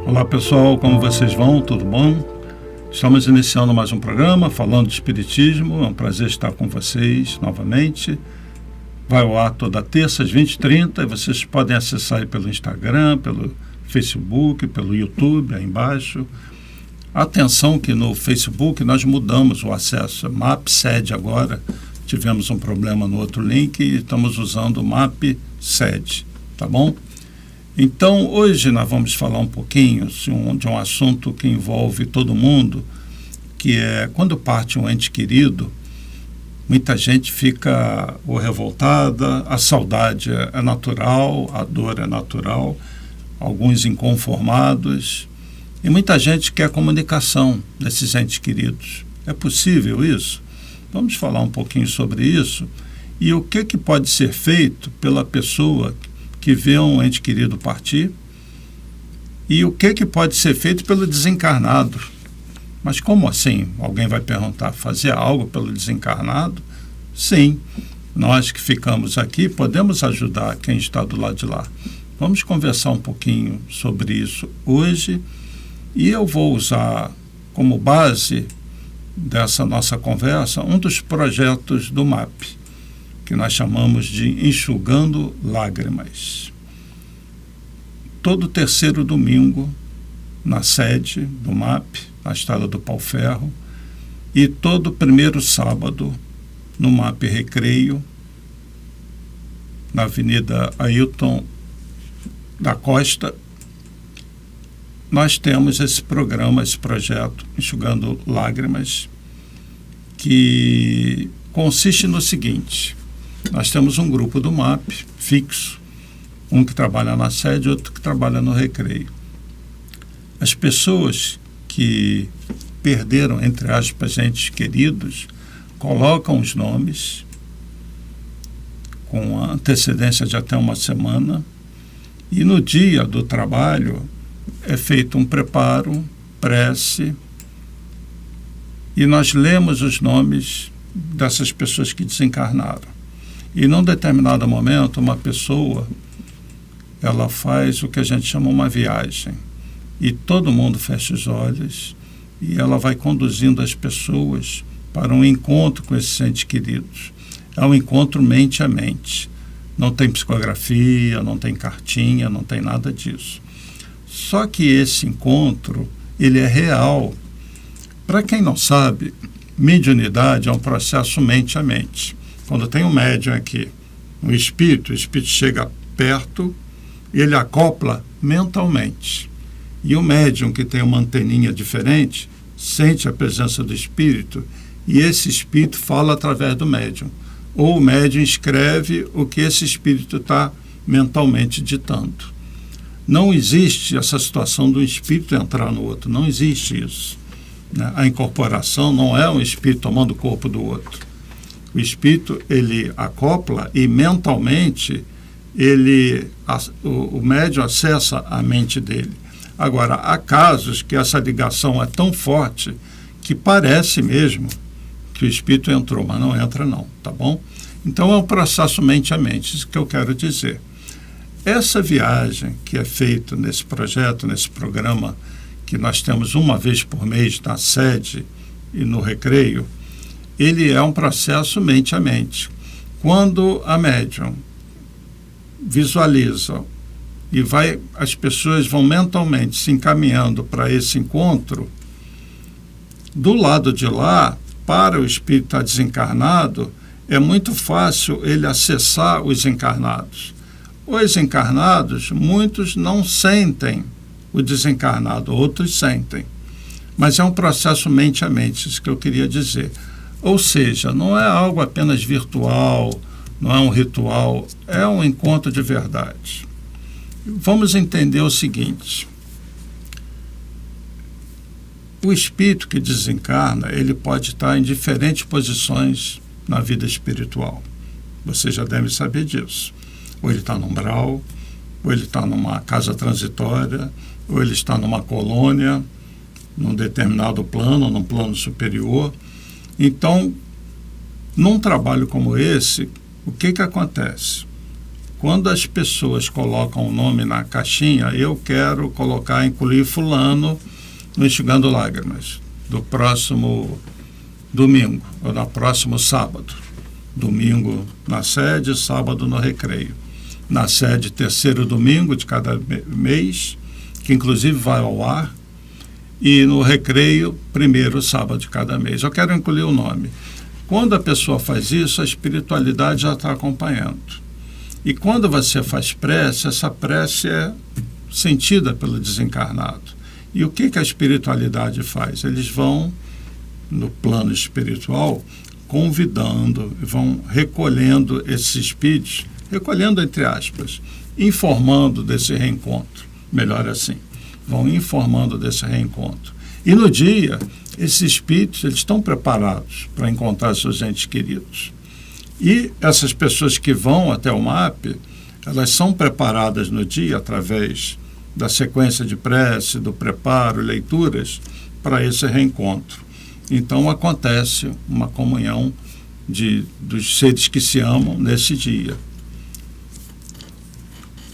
Olá pessoal, como vocês vão? Tudo bom? Estamos iniciando mais um programa falando de Espiritismo. É um prazer estar com vocês novamente. Vai ao ar toda terça às 20h30 e vocês podem acessar aí pelo Instagram, pelo Facebook, pelo YouTube, aí embaixo. Atenção que no Facebook nós mudamos o acesso, MapSed agora. Tivemos um problema no outro link e estamos usando o MapSed, tá bom? Então, hoje nós vamos falar um pouquinho de um assunto que envolve todo mundo, que é quando parte um ente querido, muita gente fica revoltada, a saudade é natural, a dor é natural, alguns inconformados, e muita gente quer comunicação desses entes queridos. É possível isso? Vamos falar um pouquinho sobre isso e o que pode ser feito pela pessoa que vê um ente querido partir e o que pode ser feito pelo desencarnado. Mas como assim? Alguém vai perguntar, fazer algo pelo desencarnado? Sim, nós que ficamos aqui podemos ajudar quem está do lado de lá. Vamos conversar um pouquinho sobre isso hoje e eu vou usar como base dessa nossa conversa um dos projetos do MAP, que nós chamamos de Enxugando Lágrimas. Todo terceiro domingo, na sede do MAP, na Estrada do Pau-Ferro, e todo primeiro sábado, no MAP Recreio, na Avenida Ailton da Costa, nós temos esse programa, esse projeto, Enxugando Lágrimas, que consiste no seguinte: nós temos um grupo do MAP fixo, um que trabalha na sede e outro que trabalha no recreio. As pessoas que perderam, entre aspas, entes queridos, colocam os nomes com antecedência de até uma semana e no dia do trabalho é feito um preparo, prece, e nós lemos os nomes dessas pessoas que desencarnaram. E num determinado momento, uma pessoa, ela faz o que a gente chama uma viagem. E todo mundo fecha os olhos e ela vai conduzindo as pessoas para um encontro com esses entes queridos. É um encontro mente a mente. Não tem psicografia, não tem cartinha, não tem nada disso. Só que esse encontro, ele é real. Para quem não sabe, mediunidade é um processo mente a mente. Quando tem um médium aqui, o espírito chega perto e ele acopla mentalmente. E o médium que tem uma anteninha diferente sente a presença do espírito e esse espírito fala através do médium. Ou o médium escreve o que esse espírito está mentalmente ditando. Não existe essa situação do espírito entrar no outro, não existe isso, né? A incorporação não é um espírito tomando o corpo do outro. O espírito, ele acopla e mentalmente o médium acessa a mente dele. Agora, há casos que essa ligação é tão forte que parece mesmo que o espírito entrou, mas não entra não, tá bom? Então é um processo mente a mente, isso que eu quero dizer. Essa viagem que é feita nesse projeto, nesse programa, que nós temos uma vez por mês na sede e no recreio, ele é um processo mente a mente. Quando a médium visualiza e as pessoas vão mentalmente se encaminhando para esse encontro, do lado de lá, para o espírito estar desencarnado, é muito fácil ele acessar os encarnados. Os encarnados, muitos não sentem o desencarnado, outros sentem. Mas é um processo mente a mente, isso que eu queria dizer. Ou seja, não é algo apenas virtual, não é um ritual, é um encontro de verdade. Vamos entender o seguinte: o espírito que desencarna, ele pode estar em diferentes posições na vida espiritual. Você já deve saber disso. Ou ele está no umbral, ou ele está numa casa transitória, ou ele está numa colônia, num determinado plano, num plano superior. Então, num trabalho como esse, o que acontece? quando as pessoas colocam o nome na caixinha, eu quero incluir fulano no Enxugando Lágrimas, do próximo domingo, ou no próximo sábado. Domingo na sede, sábado no recreio. Na sede, terceiro domingo de cada mês, que inclusive vai ao ar, e no recreio, primeiro sábado de cada mês. Eu quero incluir o nome. Quando a pessoa faz isso, a espiritualidade já está acompanhando. E quando você faz prece, essa prece é sentida pelo desencarnado. E o que a espiritualidade faz? Eles vão, no plano espiritual, convidando, vão recolhendo esses espíritos, recolhendo entre aspas, informando desse reencontro, melhor assim, vão informando desse reencontro. E no dia, esses espíritos eles estão preparados para encontrar seus entes queridos. E essas pessoas que vão até o MAP, elas são preparadas no dia através da sequência de prece, do preparo, leituras, para esse reencontro. Então acontece uma comunhão dos seres que se amam nesse dia.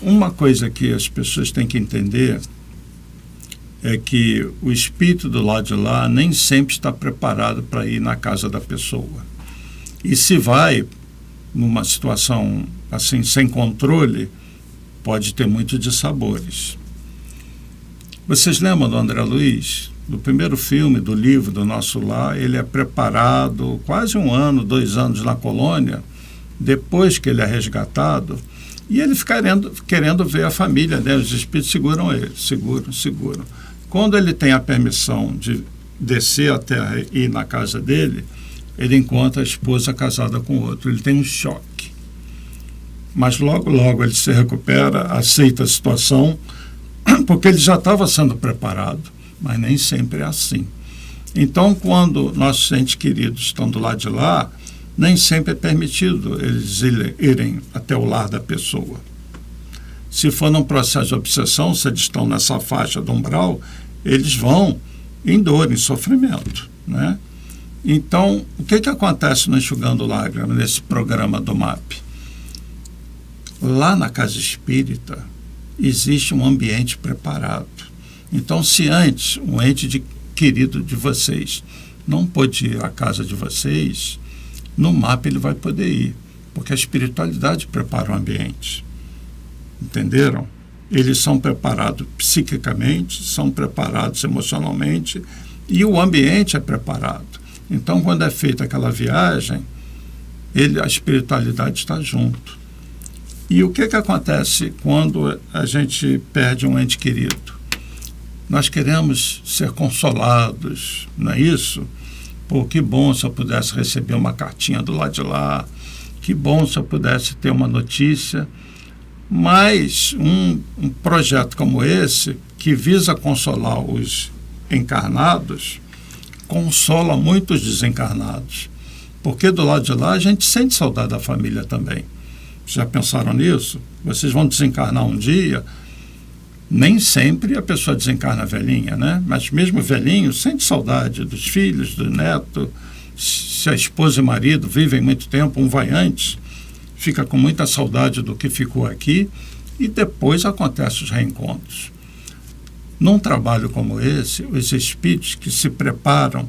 Uma coisa que as pessoas têm que entender é que o espírito do lado de lá nem sempre está preparado para ir na casa da pessoa. E se vai numa situação assim, sem controle, pode ter muitos dissabores. Vocês lembram do André Luiz? Do primeiro filme, do livro do Nosso Lar, ele é preparado quase 1 ano, 2 anos na colônia, depois que ele é resgatado, e ele fica querendo ver a família, né? Os espíritos seguram ele, seguram. Quando ele tem a permissão de descer a terra e ir na casa dele, ele encontra a esposa casada com outro. Ele tem um choque. Mas logo ele se recupera, aceita a situação, porque ele já estava sendo preparado. Mas nem sempre é assim. Então, quando nossos entes queridos estão do lado de lá, nem sempre é permitido eles irem até o lar da pessoa. Se for num processo de obsessão, se eles estão nessa faixa do umbral, eles vão em dor, em sofrimento, né? Então, o que acontece no Enxugando Lágrimas, nesse programa do MAP? Lá na casa espírita, existe um ambiente preparado. Então, se antes um ente querido de vocês não pôde ir à casa de vocês, no MAP ele vai poder ir, porque a espiritualidade prepara o ambiente. Entenderam? Eles são preparados psiquicamente, são preparados emocionalmente e o ambiente é preparado. Então, quando é feita aquela viagem, a espiritualidade está junto. E o que acontece quando a gente perde um ente querido? Nós queremos ser consolados, não é isso? Pô, que bom se eu pudesse receber uma cartinha do lado de lá, que bom se eu pudesse ter uma notícia. Mas um projeto como esse, que visa consolar os encarnados, consola muitos desencarnados. Porque do lado de lá a gente sente saudade da família também. Já pensaram nisso? Vocês vão desencarnar um dia, nem sempre a pessoa desencarna velhinha, né? Mas mesmo velhinho sente saudade dos filhos, do neto. Se a esposa e o marido vivem muito tempo, um vai antes, fica com muita saudade do que ficou aqui e depois acontecem os reencontros. Num trabalho como esse, os espíritos que se preparam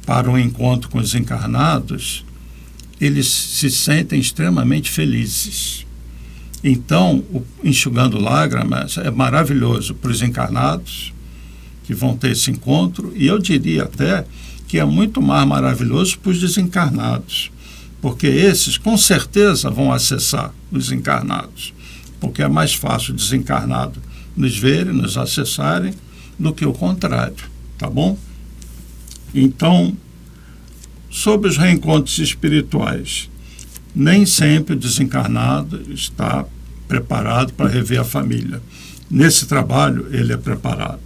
para um encontro com os encarnados, eles se sentem extremamente felizes. Então, o Enxugando Lágrimas é maravilhoso para os encarnados que vão ter esse encontro, e eu diria até que é muito mais maravilhoso para os desencarnados, porque esses com certeza vão acessar os encarnados, porque é mais fácil o desencarnado nos verem, nos acessarem, do que o contrário, tá bom? Então, sobre os reencontros espirituais, nem sempre o desencarnado está preparado para rever a família. Nesse trabalho, ele é preparado.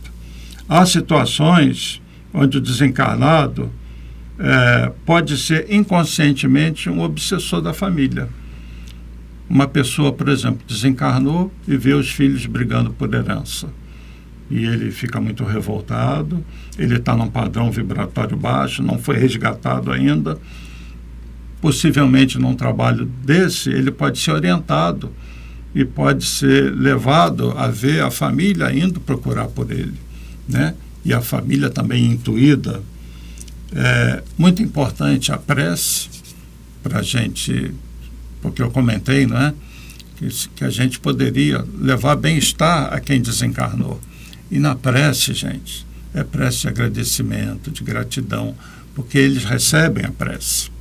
Há situações onde o desencarnado pode ser inconscientemente um obsessor da família. Uma pessoa, por exemplo, desencarnou e vê os filhos brigando por herança. E ele fica muito revoltado, ele está num padrão vibratório baixo, não foi resgatado ainda. Possivelmente num trabalho desse, ele pode ser orientado e pode ser levado a ver a família indo procurar por ele, né? E a família também intuída. É muito importante a prece para a gente, porque eu comentei, não é? Que a gente poderia levar bem-estar a quem desencarnou. E na prece, gente, é prece de agradecimento, de gratidão, porque eles recebem a prece.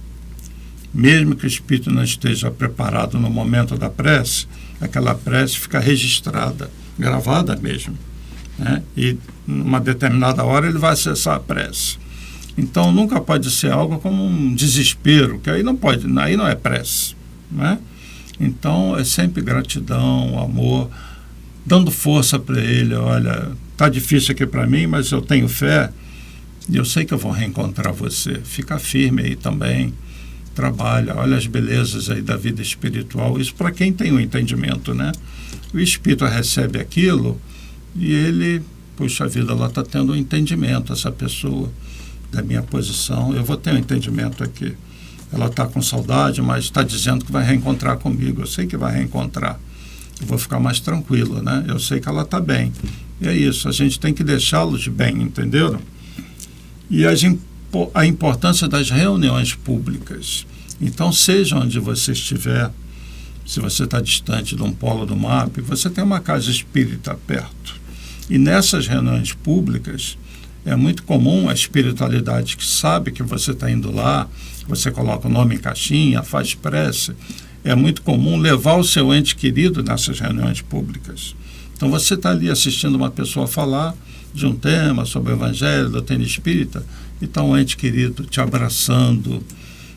Mesmo que o espírito não esteja preparado no momento da prece, aquela prece fica registrada, gravada mesmo, né? E numa determinada hora ele vai acessar a prece. Então nunca pode ser algo como um desespero, que aí não pode, aí não é prece, né? Então é sempre gratidão, amor, dando força para ele. Olha, tá difícil aqui para mim, mas eu tenho fé e eu sei que eu vou reencontrar você. Fica firme aí também, trabalha, olha as belezas aí da vida espiritual. Isso para quem tem o entendimento, né? O espírito recebe aquilo e ele, puxa vida, ela está tendo um entendimento, essa pessoa, da minha posição. Eu vou ter um entendimento aqui. Ela está com saudade, mas está dizendo que vai reencontrar comigo. Eu sei que vai reencontrar. Eu vou ficar mais tranquilo, né? Eu sei que ela está bem. E é isso, a gente tem que deixá-los bem, entenderam? E a importância das reuniões públicas. Então, seja onde você estiver, se você está distante de um polo do mapa, você tem uma casa espírita perto. E nessas reuniões públicas, é muito comum a espiritualidade que sabe que você está indo lá, você coloca o nome em caixinha, faz prece. É muito comum levar o seu ente querido nessas reuniões públicas. Então você está ali assistindo uma pessoa falar de um tema sobre o Evangelho, doutrina espírita, e está um ente querido te abraçando,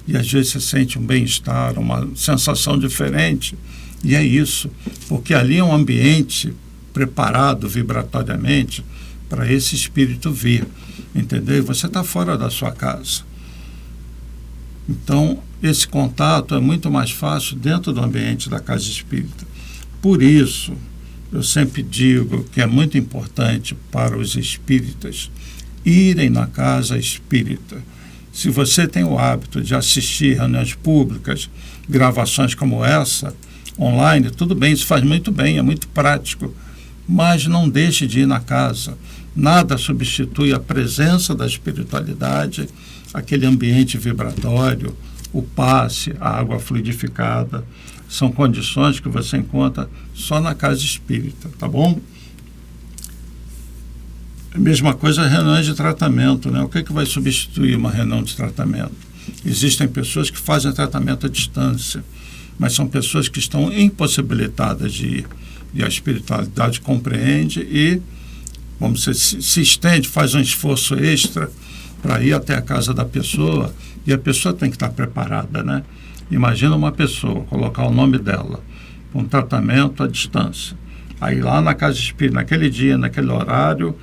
e às vezes você sente um bem-estar, uma sensação diferente. E é isso, porque ali é um ambiente preparado vibratoriamente para esse espírito vir, entendeu? Você está fora da sua casa. Então, esse contato é muito mais fácil dentro do ambiente da casa espírita. Por isso, eu sempre digo que é muito importante para os espíritas irem na casa espírita. Se você tem o hábito de assistir reuniões públicas, gravações como essa, online, tudo bem, isso faz muito bem, é muito prático, mas não deixe de ir na casa. Nada substitui a presença da espiritualidade, aquele ambiente vibratório, o passe, a água fluidificada. São condições que você encontra só na casa espírita, tá bom? A mesma coisa reuniões de tratamento, né? O que vai substituir uma reunião de tratamento? Existem pessoas que fazem tratamento à distância, mas são pessoas que estão impossibilitadas de ir. E a espiritualidade compreende e, vamos dizer, se estende, faz um esforço extra para ir até a casa da pessoa, e a pessoa tem que estar preparada, né? Imagina uma pessoa, colocar o nome dela, um tratamento à distância. Aí lá na casa espírita, naquele dia, naquele horário,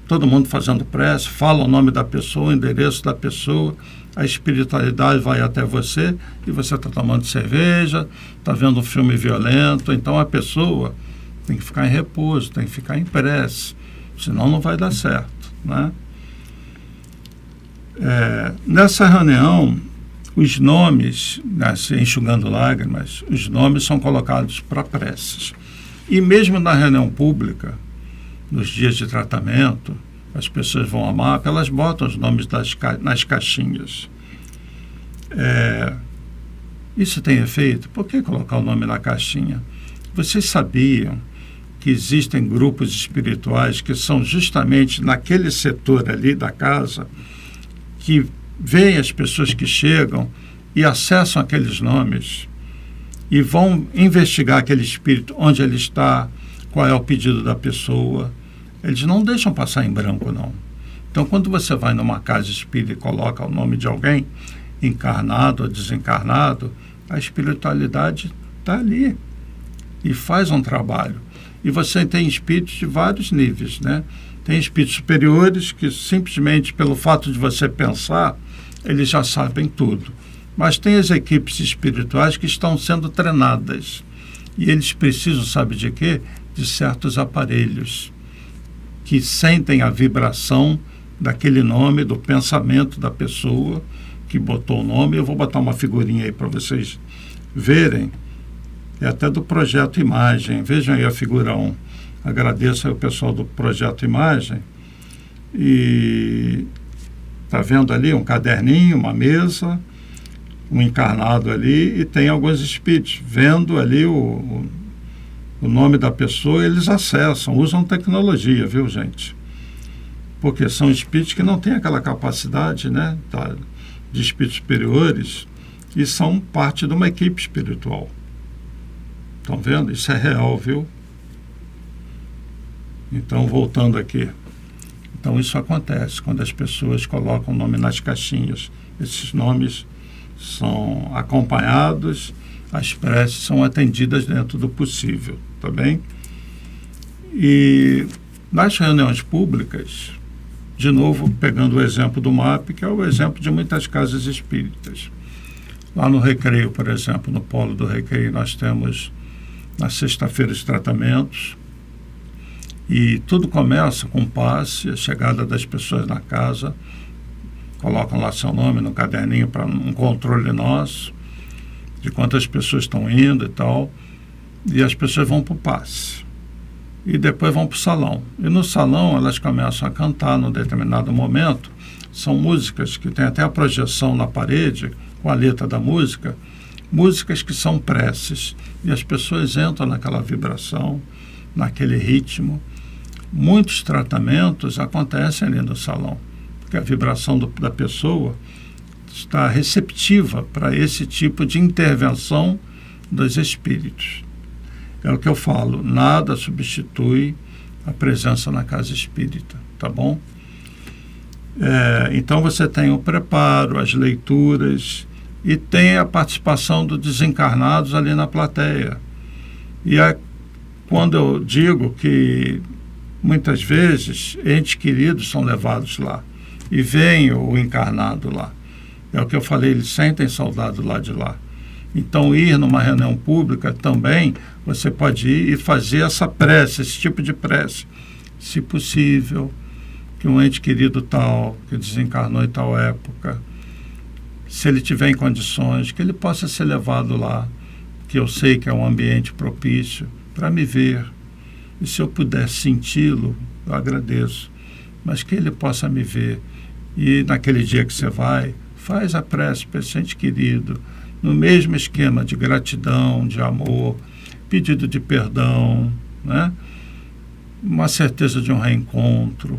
todo mundo fazendo prece, fala o nome da pessoa, o endereço da pessoa, a espiritualidade vai até você e você está tomando cerveja, está vendo um filme violento. Então a pessoa tem que ficar em repouso, tem que ficar em prece, senão não vai dar certo, né? Nessa reunião, os nomes, né, enxugando lágrimas, os nomes são colocados para preces. E mesmo na reunião pública, nos dias de tratamento, as pessoas vão ao mapa, elas botam os nomes nas caixinhas. Isso tem efeito? Por que colocar o nome na caixinha? Vocês sabiam que existem grupos espirituais que são justamente naquele setor ali da casa, que veem as pessoas que chegam e acessam aqueles nomes e vão investigar aquele espírito, onde ele está, qual é o pedido da pessoa. Eles não deixam passar em branco, não. Então, quando você vai numa casa espírita e coloca o nome de alguém, encarnado ou desencarnado, a espiritualidade está ali e faz um trabalho. E você tem espíritos de vários níveis, né? Tem espíritos superiores que simplesmente pelo fato de você pensar, eles já sabem tudo. Mas tem as equipes espirituais que estão sendo treinadas. E eles precisam, sabe de quê? De certos aparelhos que sentem a vibração daquele nome, do pensamento da pessoa que botou o nome. Eu vou botar uma figurinha aí para vocês verem. é até do Projeto Imagem. Vejam aí a figura 1. Agradeço aí o pessoal do Projeto Imagem. E está vendo ali um caderninho, uma mesa, um encarnado ali, e tem alguns espíritos. Vendo ali o nome da pessoa, eles acessam, usam tecnologia, viu, gente? Porque são espíritos que não têm aquela capacidade, né, de espíritos superiores, e são parte de uma equipe espiritual. Estão vendo? Isso é real, viu? Então, voltando aqui. Então, isso acontece quando as pessoas colocam o nome nas caixinhas. Esses nomes são acompanhados, as preces são atendidas dentro do possível, tá bem? E nas reuniões públicas, de novo, pegando o exemplo do MAP, que é o exemplo de muitas casas espíritas. Lá no Recreio, por exemplo, no Polo do Recreio, nós temos na sexta-feira os tratamentos, e tudo começa com passe, a chegada das pessoas na casa, colocam lá seu nome no caderninho para um controle nosso, de quantas pessoas estão indo e tal, e as pessoas vão para o passe. E depois vão para o salão. E no salão elas começam a cantar num determinado momento, são músicas que tem até a projeção na parede, com a letra da música, músicas que são preces, e as pessoas entram naquela vibração, naquele ritmo. Muitos tratamentos acontecem ali no salão, porque a vibração da pessoa está receptiva para esse tipo de intervenção dos espíritos. É o que eu falo, nada substitui a presença na casa espírita, tá bom? Então você tem o preparo, as leituras, e tem a participação dos desencarnados ali na plateia. E quando eu digo que muitas vezes entes queridos são levados lá e vem o encarnado lá, é o que eu falei, eles sentem saudade lá de lá. Então ir numa reunião pública também, você pode ir e fazer essa prece, esse tipo de prece, se possível, que um ente querido tal, que desencarnou em tal época, se ele tiver em condições, que ele possa ser levado lá, que eu sei que é um ambiente propício, para me ver. E se eu puder senti-lo, eu agradeço. Mas que ele possa me ver. E naquele dia que você vai, faz a prece para esse ente querido, no mesmo esquema de gratidão, de amor, pedido de perdão, né? Uma certeza de um reencontro.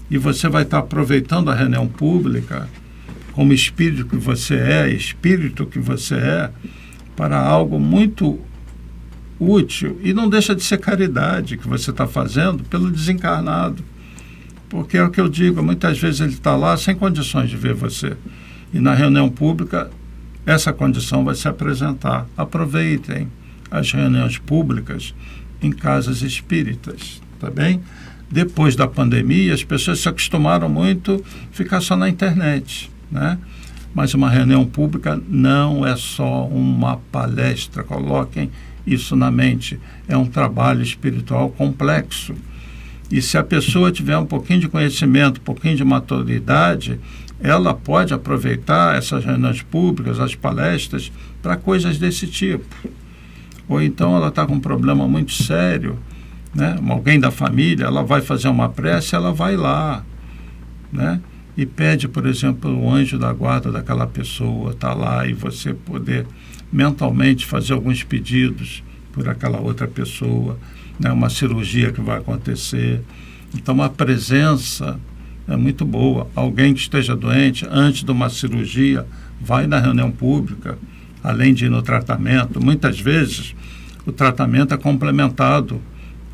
E você vai estar aproveitando a reunião pública como espírito que você é, para algo muito útil, e não deixa de ser caridade que você está fazendo pelo desencarnado, porque é o que eu digo, muitas vezes ele está lá sem condições de ver você, e na reunião pública essa condição vai se apresentar. Aproveitem as reuniões públicas em casas espíritas, tá bem? Depois da pandemia, as pessoas se acostumaram muito a ficar só na internet, né? Mas uma reunião pública não é só uma palestra, coloquem isso na mente, é um trabalho espiritual complexo. E se a pessoa tiver um pouquinho de conhecimento, um pouquinho de maturidade, ela pode aproveitar essas reuniões públicas, as palestras, para coisas desse tipo. Ou então ela está com um problema muito sério, né? Alguém da família, ela vai fazer uma prece, ela vai lá, né? E pede, por exemplo, o anjo da guarda daquela pessoa, está lá, e você poder mentalmente fazer alguns pedidos por aquela outra pessoa, né? Uma cirurgia que vai acontecer. Então a presença é muito boa. Alguém que esteja doente, antes de uma cirurgia, vai na reunião pública, além de ir no tratamento. Muitas vezes o tratamento é complementado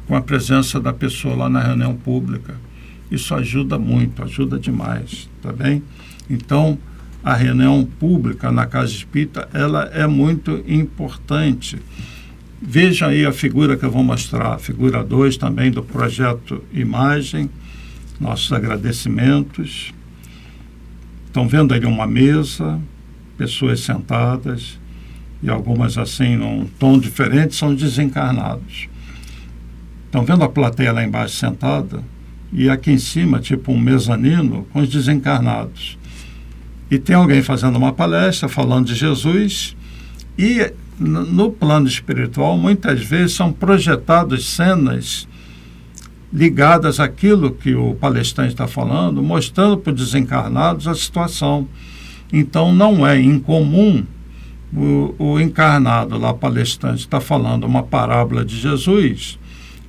com a presença da pessoa lá na reunião pública. Isso ajuda muito, ajuda demais, tá bem? Então, a reunião pública na Casa Espírita, ela é muito importante. Veja aí a figura que eu vou mostrar, a figura 2 também do Projeto Imagem, nossos agradecimentos. Estão vendo ali uma mesa, pessoas sentadas, e algumas assim, num tom diferente, são desencarnados. Estão vendo a plateia lá embaixo sentada? E aqui em cima, tipo um mezanino, com os desencarnados. E tem alguém fazendo uma palestra, falando de Jesus, e no plano espiritual, muitas vezes são projetadas cenas ligadas àquilo que o palestrante está falando, mostrando para os desencarnados a situação. Então, não é incomum o encarnado lá, palestrante, está falando uma parábola de Jesus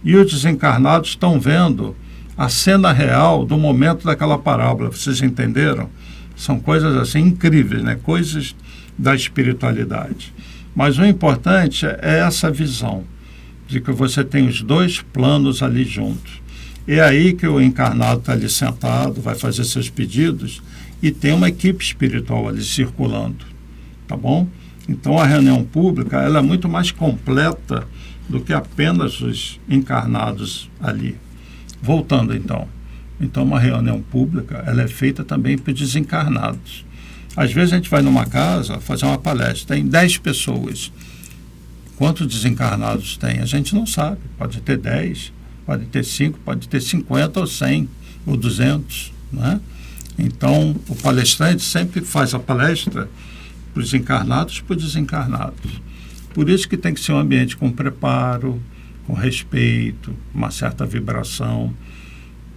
e os desencarnados estão vendo a cena real do momento daquela parábola. Vocês entenderam? São coisas assim incríveis, né? Coisas da espiritualidade. Mas o importante é essa visão de que você tem os dois planos ali juntos. É aí que o encarnado está ali sentado, vai fazer seus pedidos e tem uma equipe espiritual ali circulando, tá bom? Então a reunião pública ela é muito mais completa do que apenas os encarnados ali. Voltando então uma reunião pública ela é feita também para os desencarnados. Às vezes a gente vai numa casa fazer uma palestra, tem 10 pessoas. Quantos desencarnados tem? A gente não sabe, pode ter 10, pode ter 5, pode ter 50 ou 100 ou 200, né? Então o palestrante sempre faz a palestra para os encarnados e para os desencarnados. Por isso que tem que ser um ambiente com preparo, com respeito, uma certa vibração,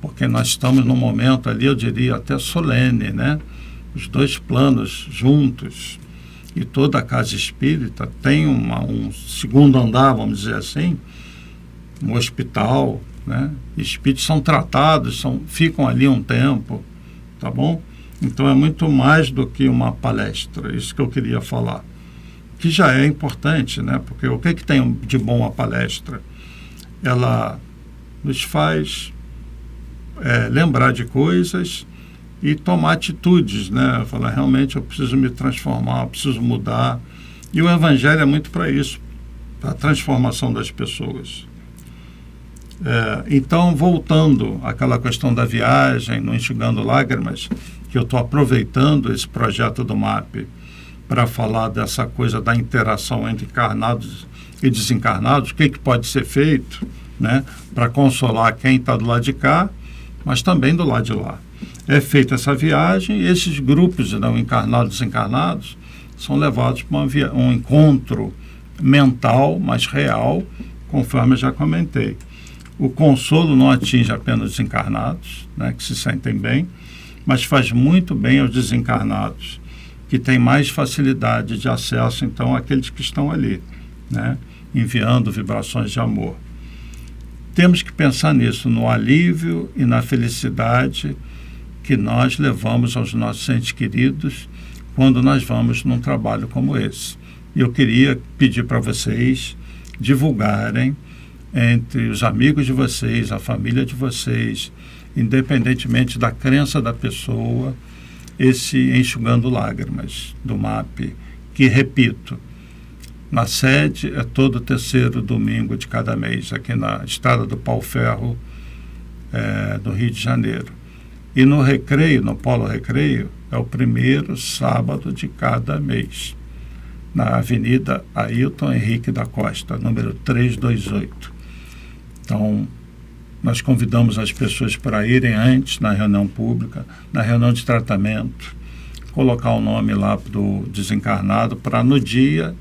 porque nós estamos num momento ali, eu diria, até solene, né? Os dois planos juntos, e toda a casa espírita tem um segundo andar, vamos dizer assim, um hospital, né? Espíritos são tratados, ficam ali um tempo, tá bom? Então é muito mais do que uma palestra, isso que eu queria falar, que já é importante, né? Porque o que tem de bom a palestra? Ela nos faz lembrar de coisas e tomar atitudes, né? Falar, realmente eu preciso me transformar, eu preciso mudar. E o Evangelho é muito para isso, para a transformação das pessoas. Então, voltando àquela questão da viagem, no Enxugando Lágrimas, que eu estou aproveitando esse projeto do MAP para falar dessa coisa da interação entre encarnados e desencarnados, o que pode ser feito, né, para consolar quem está do lado de cá, mas também do lado de lá. É feita essa viagem e esses grupos, né, encarnados e desencarnados, são levados para um encontro mental, mas real, conforme eu já comentei. O consolo não atinge apenas os encarnados, né, que se sentem bem, mas faz muito bem aos desencarnados, que têm mais facilidade de acesso, então, àqueles que estão ali, né, enviando vibrações de amor. Temos que pensar nisso, no alívio e na felicidade que nós levamos aos nossos entes queridos quando nós vamos num trabalho como esse. E eu queria pedir para vocês divulgarem entre os amigos de vocês, a família de vocês, independentemente da crença da pessoa, esse Enxugando Lágrimas do MAP, que, repito, na sede é todo terceiro domingo de cada mês, aqui na Estrada do Pau Ferro, do Rio de Janeiro. E no Recreio, no Polo Recreio, é o primeiro sábado de cada mês, na Avenida Ailton Henrique da Costa, número 328. Então, nós convidamos as pessoas para irem antes na reunião pública, na reunião de tratamento, colocar o nome lá do desencarnado para no dia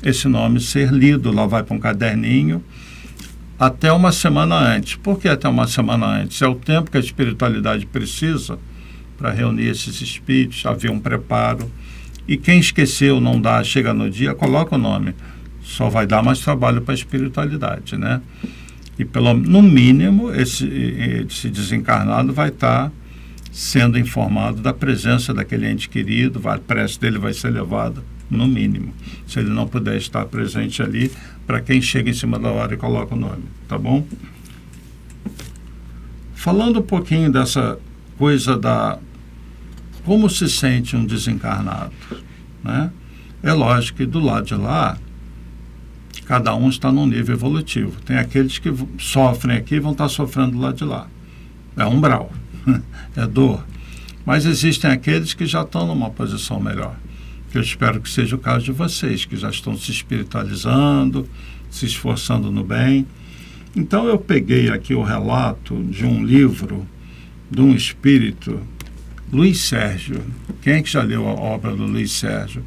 esse nome ser lido. Lá vai para um caderninho até uma semana antes. Por que até uma semana antes? É o tempo que a espiritualidade precisa para reunir esses espíritos, haver um preparo. E quem esqueceu, não dá, chega no dia, coloca o nome. Só vai dar mais trabalho para a espiritualidade, né? E no mínimo esse desencarnado vai estar sendo informado da presença daquele ente querido, a prece dele vai ser levada, no mínimo, se ele não puder estar presente ali, para quem chega em cima da hora e coloca o nome, tá bom? Falando um pouquinho dessa coisa como se sente um desencarnado, né? É lógico que do lado de lá cada um está num nível evolutivo. Tem aqueles que sofrem aqui e vão estar sofrendo do lado de lá. É umbral, é dor. Mas existem aqueles que já estão numa posição melhor. Que eu espero que seja o caso de vocês, que já estão se espiritualizando, se esforçando no bem. Então eu peguei aqui o relato de um livro de um espírito, Luiz Sérgio. Quem é que já leu a obra do Luiz Sérgio?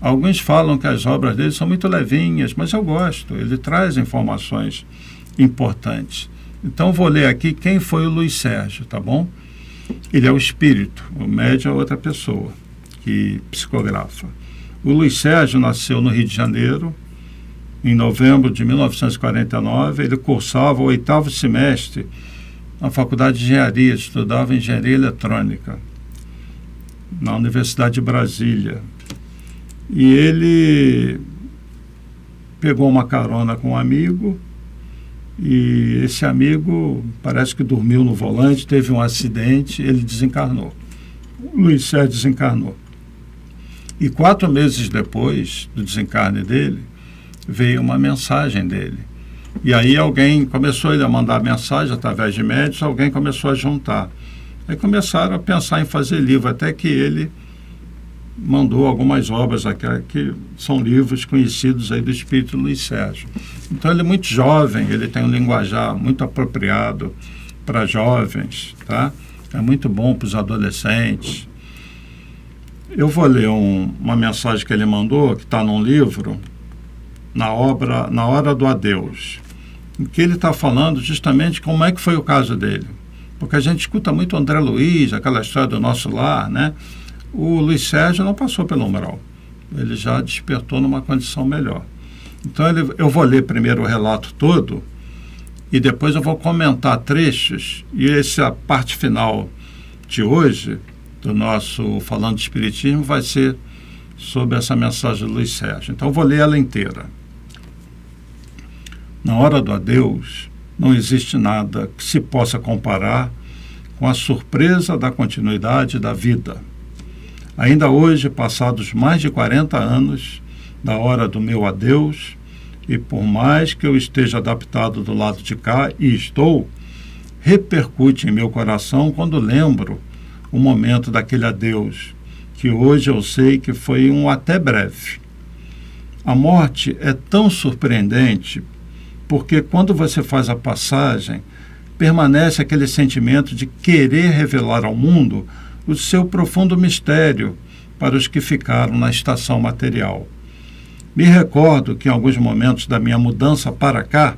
Alguns falam que as obras dele são muito levinhas, mas eu gosto, ele traz informações importantes. Então vou ler aqui quem foi o Luiz Sérgio, tá bom? Ele é o espírito, o médium é outra pessoa que psicografa. O Luiz Sérgio nasceu no Rio de Janeiro, em novembro de 1949. Ele cursava o 8º semestre na Faculdade de Engenharia, estudava Engenharia Eletrônica, na Universidade de Brasília. E ele pegou uma carona com um amigo, e esse amigo parece que dormiu no volante, teve um acidente, ele desencarnou. O Luiz Sérgio desencarnou. E 4 meses depois do desencarne dele, veio uma mensagem dele. E aí alguém começou a mandar mensagem através de médios, alguém começou a juntar. Aí começaram a pensar em fazer livro, até que ele mandou algumas obras aqui, que são livros conhecidos aí do espírito Luiz Sérgio. Então ele é muito jovem, ele tem um linguajar muito apropriado para jovens, tá? É muito bom para os adolescentes. Eu vou ler uma mensagem que ele mandou, que está num livro, Na Hora do Adeus, em que ele está falando justamente como é que foi o caso dele. Porque a gente escuta muito André Luiz, aquela história do Nosso Lar, né? O Luiz Sérgio não passou pelo umbral. Ele já despertou numa condição melhor. Então eu vou ler primeiro o relato todo e depois eu vou comentar trechos. E essa parte final de hoje, do nosso Falando de Espiritismo, vai ser sobre essa mensagem do Luiz Sérgio. Então eu vou ler ela inteira. Na hora do adeus, não existe nada que se possa comparar com a surpresa da continuidade da vida. Ainda hoje, passados mais de 40 anos da hora do meu adeus, e por mais que eu esteja adaptado do lado de cá, e estou, repercute em meu coração quando lembro o momento daquele adeus, que hoje eu sei que foi um até breve. A morte é tão surpreendente, porque quando você faz a passagem, permanece aquele sentimento de querer revelar ao mundo o seu profundo mistério para os que ficaram na estação material. Me recordo que em alguns momentos da minha mudança para cá,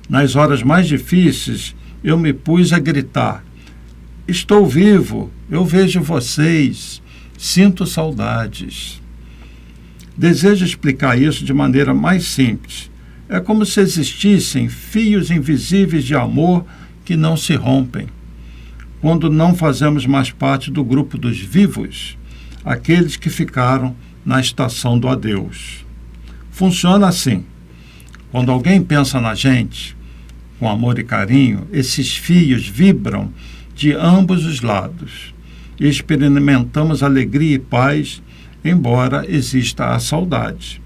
nas horas mais difíceis, eu me pus a gritar: estou vivo, eu vejo vocês, sinto saudades. Desejo explicar isso de maneira mais simples. É como se existissem fios invisíveis de amor que não se rompem. Quando não fazemos mais parte do grupo dos vivos, aqueles que ficaram na estação do adeus. Funciona assim. Quando alguém pensa na gente, com amor e carinho, esses fios vibram de ambos os lados e experimentamos alegria e paz, embora exista a saudade.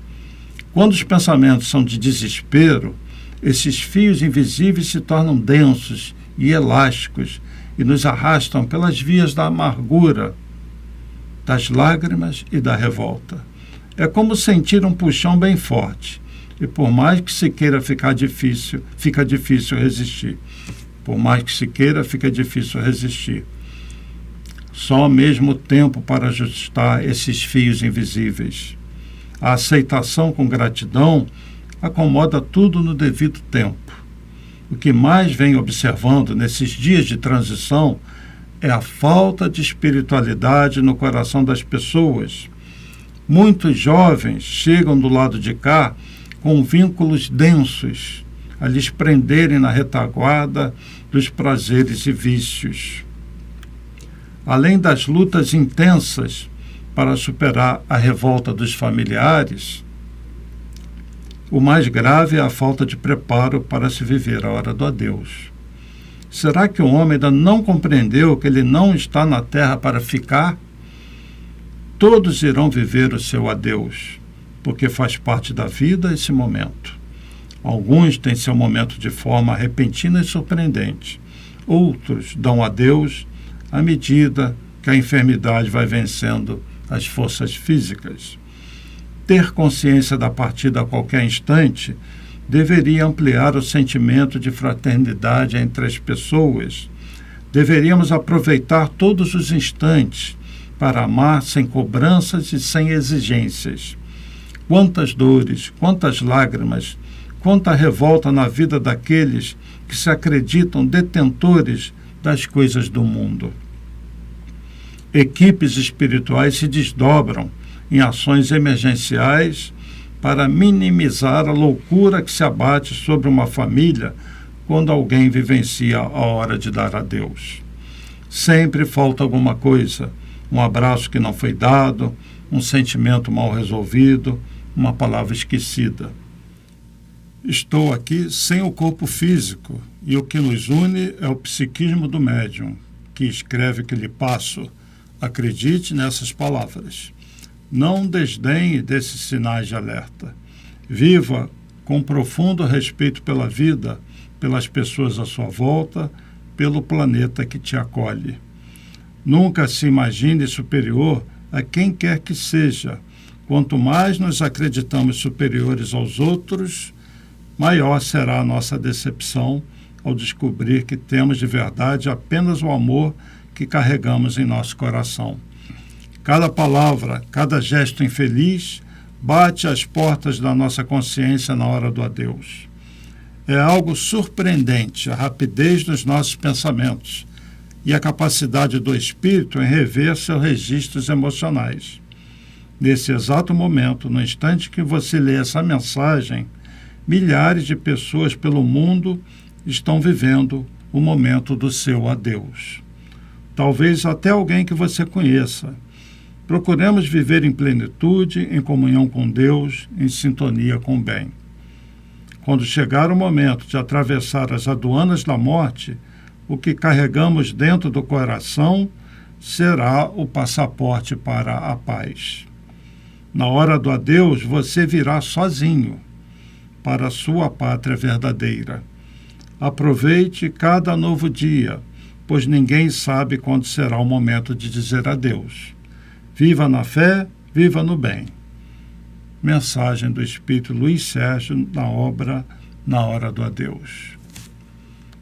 Quando os pensamentos são de desespero, esses fios invisíveis se tornam densos e elásticos e nos arrastam pelas vias da amargura, das lágrimas e da revolta. É como sentir um puxão bem forte, e por mais que se queira fica difícil resistir. Por mais que se queira, fica difícil resistir. Só mesmo o tempo para ajustar esses fios invisíveis. A aceitação com gratidão acomoda tudo no devido tempo. O que mais venho observando nesses dias de transição é a falta de espiritualidade no coração das pessoas. Muitos jovens chegam do lado de cá com vínculos densos, a lhes prenderem na retaguarda dos prazeres e vícios. Além das lutas intensas para superar a revolta dos familiares, o mais grave é a falta de preparo para se viver a hora do adeus. Será que o homem ainda não compreendeu que ele não está na terra para ficar? Todos irão viver o seu adeus, porque faz parte da vida esse momento. Alguns têm seu momento de forma repentina e surpreendente. Outros dão adeus à medida que a enfermidade vai vencendo as forças físicas. Ter consciência da partida a qualquer instante deveria ampliar o sentimento de fraternidade entre as pessoas. Deveríamos aproveitar todos os instantes para amar sem cobranças e sem exigências. Quantas dores, quantas lágrimas, quanta revolta na vida daqueles que se acreditam detentores das coisas do mundo. Equipes espirituais se desdobram em ações emergenciais para minimizar a loucura que se abate sobre uma família quando alguém vivencia a hora de dar adeus. Sempre falta alguma coisa, um abraço que não foi dado, um sentimento mal resolvido, uma palavra esquecida. Estou aqui sem o corpo físico e o que nos une é o psiquismo do médium, que escreve que lhe passo. Acredite nessas palavras. Não desdenhe desses sinais de alerta. Viva com profundo respeito pela vida, pelas pessoas à sua volta, pelo planeta que te acolhe. Nunca se imagine superior a quem quer que seja. Quanto mais nos acreditamos superiores aos outros, maior será a nossa decepção ao descobrir que temos de verdade apenas o amor que carregamos em nosso coração. Cada palavra, cada gesto infeliz bate às portas da nossa consciência na hora do adeus. É algo surpreendente a rapidez dos nossos pensamentos e a capacidade do espírito em rever seus registros emocionais. Nesse exato momento, no instante que você lê essa mensagem, milhares de pessoas pelo mundo estão vivendo o momento do seu adeus. Talvez até alguém que você conheça. Procuremos viver em plenitude, em comunhão com Deus, em sintonia com o bem. Quando chegar o momento de atravessar as aduanas da morte, o que carregamos dentro do coração será o passaporte para a paz. Na hora do adeus, você virá sozinho para a sua pátria verdadeira. Aproveite cada novo dia, pois ninguém sabe quando será o momento de dizer adeus. Viva na fé, viva no bem. Mensagem do Espírito Luiz Sérgio na obra Na Hora do Adeus.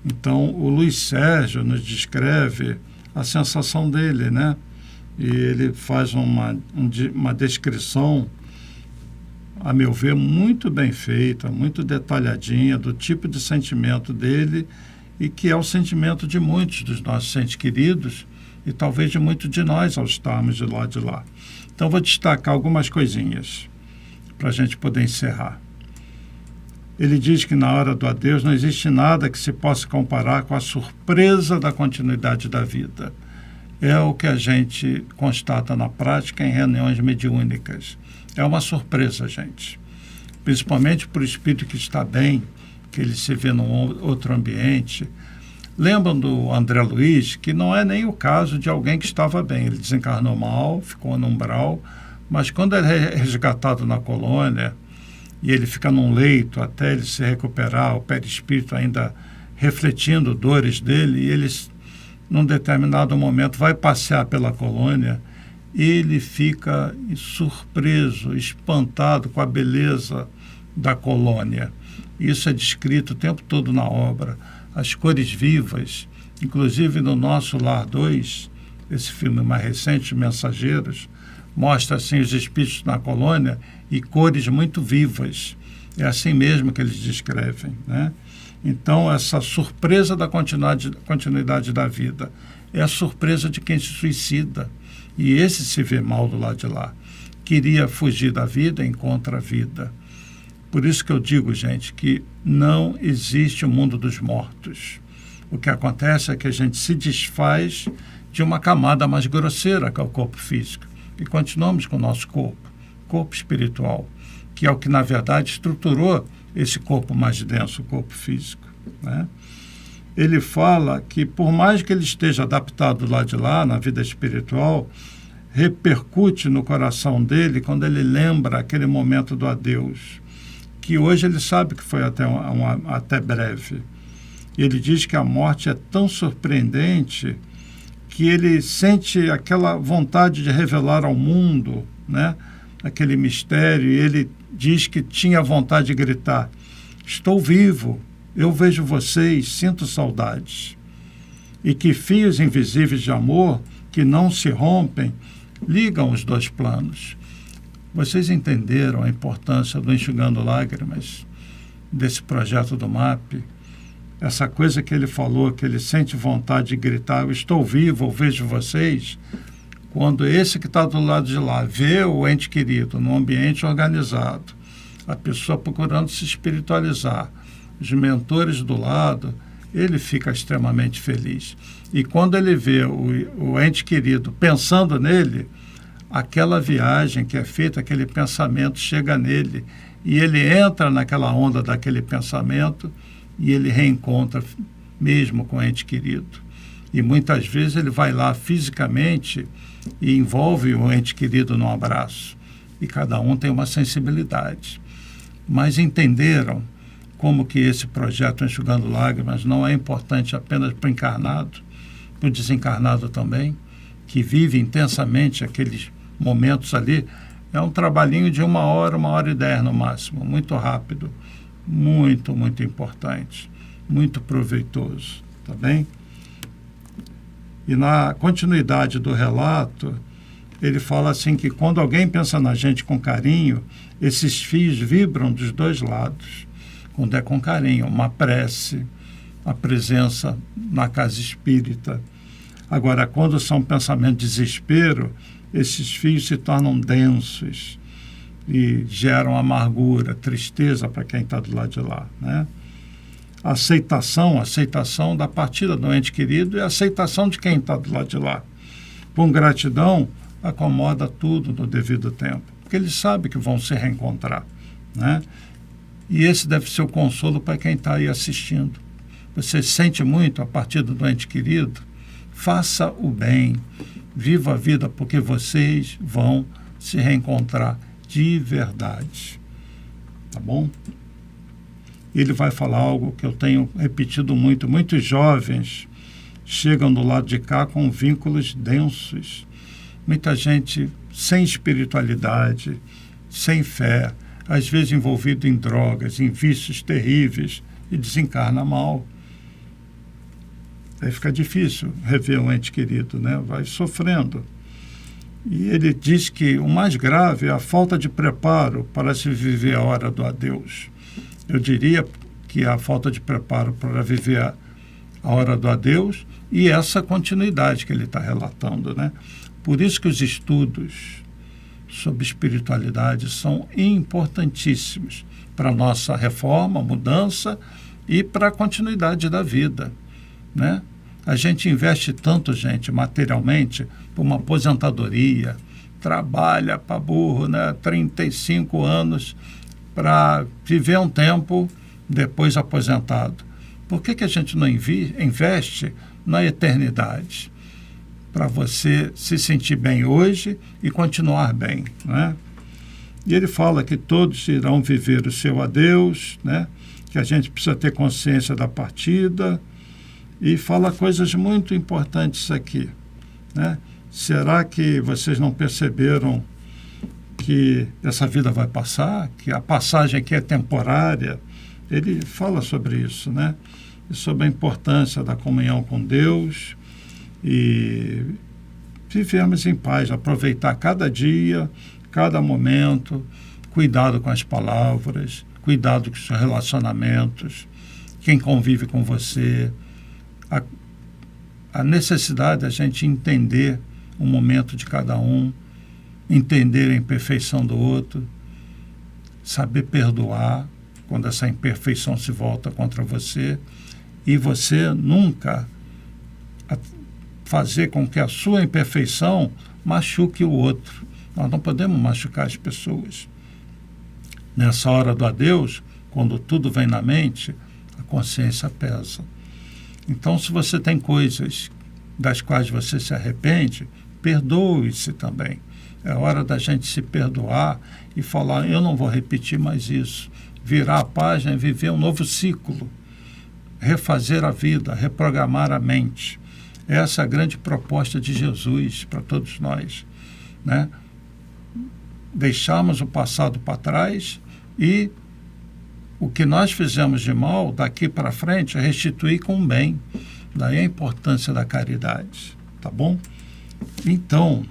Então, o Luiz Sérgio nos descreve a sensação dele, né? E ele faz uma descrição, a meu ver, muito bem feita, muito detalhadinha do tipo de sentimento dele e que é o sentimento de muitos dos nossos entes queridos e talvez de muitos de nós ao estarmos de lá. Então, vou destacar algumas coisinhas para a gente poder encerrar. Ele diz que na hora do adeus não existe nada que se possa comparar com a surpresa da continuidade da vida. É o que a gente constata na prática em reuniões mediúnicas. É uma surpresa, gente. Principalmente para o espírito que está bem, que ele se vê num outro ambiente. Lembram do André Luiz, que não é nem o caso de alguém que estava bem. Ele desencarnou mal, ficou no umbral, mas quando ele é resgatado na colônia e ele fica num leito até ele se recuperar, o perispírito ainda refletindo dores dele, e ele, num determinado momento, vai passear pela colônia, ele fica surpreso, espantado com a beleza da colônia. Isso é descrito o tempo todo na obra. As cores vivas, inclusive no nosso Lar 2, esse filme mais recente, Mensageiros, mostra assim os espíritos na colônia e cores muito vivas. É assim mesmo que eles descrevem, né? Então, essa surpresa da continuidade da vida é a surpresa de quem se suicida. E esse se vê mal do lado de lá. Queria fugir da vida, encontra a vida. Por isso que eu digo, gente, que não existe o mundo dos mortos. O que acontece é que a gente se desfaz de uma camada mais grosseira, que é o corpo físico. E continuamos com o nosso corpo espiritual, que é o que, na verdade, estruturou esse corpo mais denso, o corpo físico, né? Ele fala que, por mais que ele esteja adaptado lá de lá, na vida espiritual, repercute no coração dele quando ele lembra aquele momento do adeus, que hoje ele sabe que foi até breve. Ele diz que a morte é tão surpreendente que ele sente aquela vontade de revelar ao mundo, né, aquele mistério, e ele diz que tinha vontade de gritar: estou vivo, eu vejo vocês, sinto saudades. E que fios invisíveis de amor, que não se rompem, ligam os dois planos. Vocês entenderam a importância do Enxugando Lágrimas, desse projeto do MAP? Essa coisa que ele falou, que ele sente vontade de gritar, eu estou vivo, eu vejo vocês. Quando esse que está do lado de lá vê o ente querido num ambiente organizado, a pessoa procurando se espiritualizar, os mentores do lado, ele fica extremamente feliz. E quando ele vê o ente querido pensando nele, aquela viagem que é feita, aquele pensamento chega nele e ele entra naquela onda daquele pensamento e ele reencontra mesmo com o ente querido. E muitas vezes ele vai lá fisicamente e envolve o ente querido num abraço. E cada um tem uma sensibilidade. Mas entenderam como que esse projeto Enxugando Lágrimas não é importante apenas para o encarnado, para o desencarnado também, que vive intensamente aqueles momentos ali. É um trabalhinho de 1 hora e 10 no máximo, muito rápido, muito, muito importante, muito proveitoso, tá bem? E na continuidade do relato, ele fala assim que quando alguém pensa na gente com carinho, esses fios vibram dos dois lados. Quando é com carinho, uma prece, a presença na casa espírita. Agora, quando são pensamentos de desespero, esses fios se tornam densos e geram amargura, tristeza para quem está do lado de lá, né? Aceitação da partida do ente querido e aceitação de quem está do lado de lá. Com gratidão, acomoda tudo no devido tempo, porque ele sabe que vão se reencontrar, né? E esse deve ser o consolo para quem está aí assistindo. Você sente muito a partida do ente querido? Faça o bem, viva a vida, porque vocês vão se reencontrar de verdade. Tá bom? Ele vai falar algo que eu tenho repetido muito. Muitos jovens chegam do lado de cá com vínculos densos. Muita gente sem espiritualidade, sem fé, às vezes envolvido em drogas, em vícios terríveis, e desencarna mal. Aí fica difícil rever um ente querido, né? Vai sofrendo. E ele diz que o mais grave é a falta de preparo para se viver a hora do adeus. Eu diria que é a falta de preparo para viver a hora do adeus e essa continuidade que ele está relatando, né? Por isso que os estudos sobre espiritualidade são importantíssimos para a nossa reforma, mudança e para a continuidade da vida, né? A gente investe tanto, gente, materialmente, por uma aposentadoria, trabalha para burro, né? 35 anos para viver um tempo depois aposentado. Por que a gente não investe na eternidade? Para você se sentir bem hoje e continuar bem, né? E ele fala que todos irão viver o seu adeus, né? Que a gente precisa ter consciência da partida, e fala coisas muito importantes aqui, né? Será que vocês não perceberam que essa vida vai passar, que a passagem aqui é temporária? Ele fala sobre isso, né? E sobre a importância da comunhão com Deus e vivermos em paz, aproveitar cada dia, cada momento, cuidado com as palavras, cuidado com os relacionamentos, quem convive com você, a necessidade da gente entender o momento de cada um, entender a imperfeição do outro, saber perdoar quando essa imperfeição se volta contra você, e você nunca fazer com que a sua imperfeição machuque o outro. Nós não podemos machucar as pessoas. Nessa hora do adeus, quando tudo vem na mente, a consciência pesa. Então, se você tem coisas das quais você se arrepende, perdoe-se também. É hora da gente se perdoar e falar, eu não vou repetir mais isso. Virar a página e viver um novo ciclo. Refazer a vida, reprogramar a mente. Essa é a grande proposta de Jesus para todos nós, né? Deixarmos o passado para trás e o que nós fizemos de mal, daqui para frente, é restituir com o bem. Daí a importância da caridade, tá bom? Então,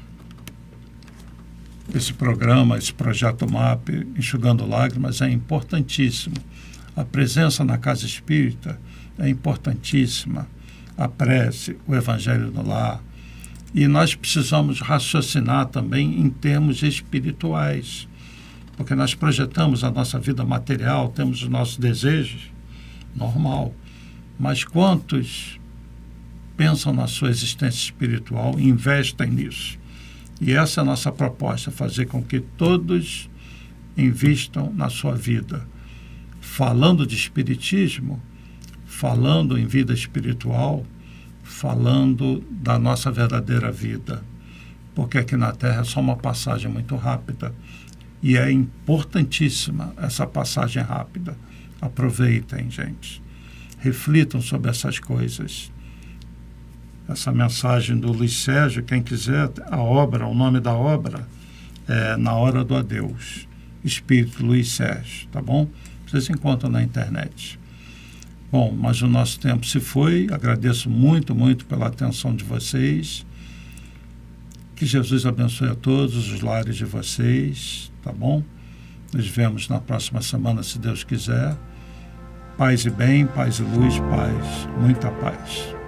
esse programa, esse projeto MAP, Enxugando Lágrimas, é importantíssimo. A presença na casa espírita é importantíssima. A prece, o evangelho no lar. E nós precisamos raciocinar também em termos espirituais, porque nós projetamos a nossa vida material, temos os nossos desejos, normal. Mas quantos pensam na sua existência espiritual e investem nisso? E essa é a nossa proposta, fazer com que todos invistam na sua vida. Falando de espiritismo, falando em vida espiritual, falando da nossa verdadeira vida. Porque aqui na Terra é só uma passagem muito rápida. E é importantíssima essa passagem rápida. Aproveitem, gente. Reflitam sobre essas coisas. Essa mensagem do Luiz Sérgio, quem quiser, a obra, o nome da obra é Na Hora do Adeus, Espírito Luiz Sérgio, tá bom? Vocês encontram na internet. Bom, mas o nosso tempo se foi. Agradeço muito, muito pela atenção de vocês. Que Jesus abençoe a todos os lares de vocês, tá bom? Nos vemos na próxima semana, se Deus quiser. Paz e bem, paz e luz, paz, muita paz.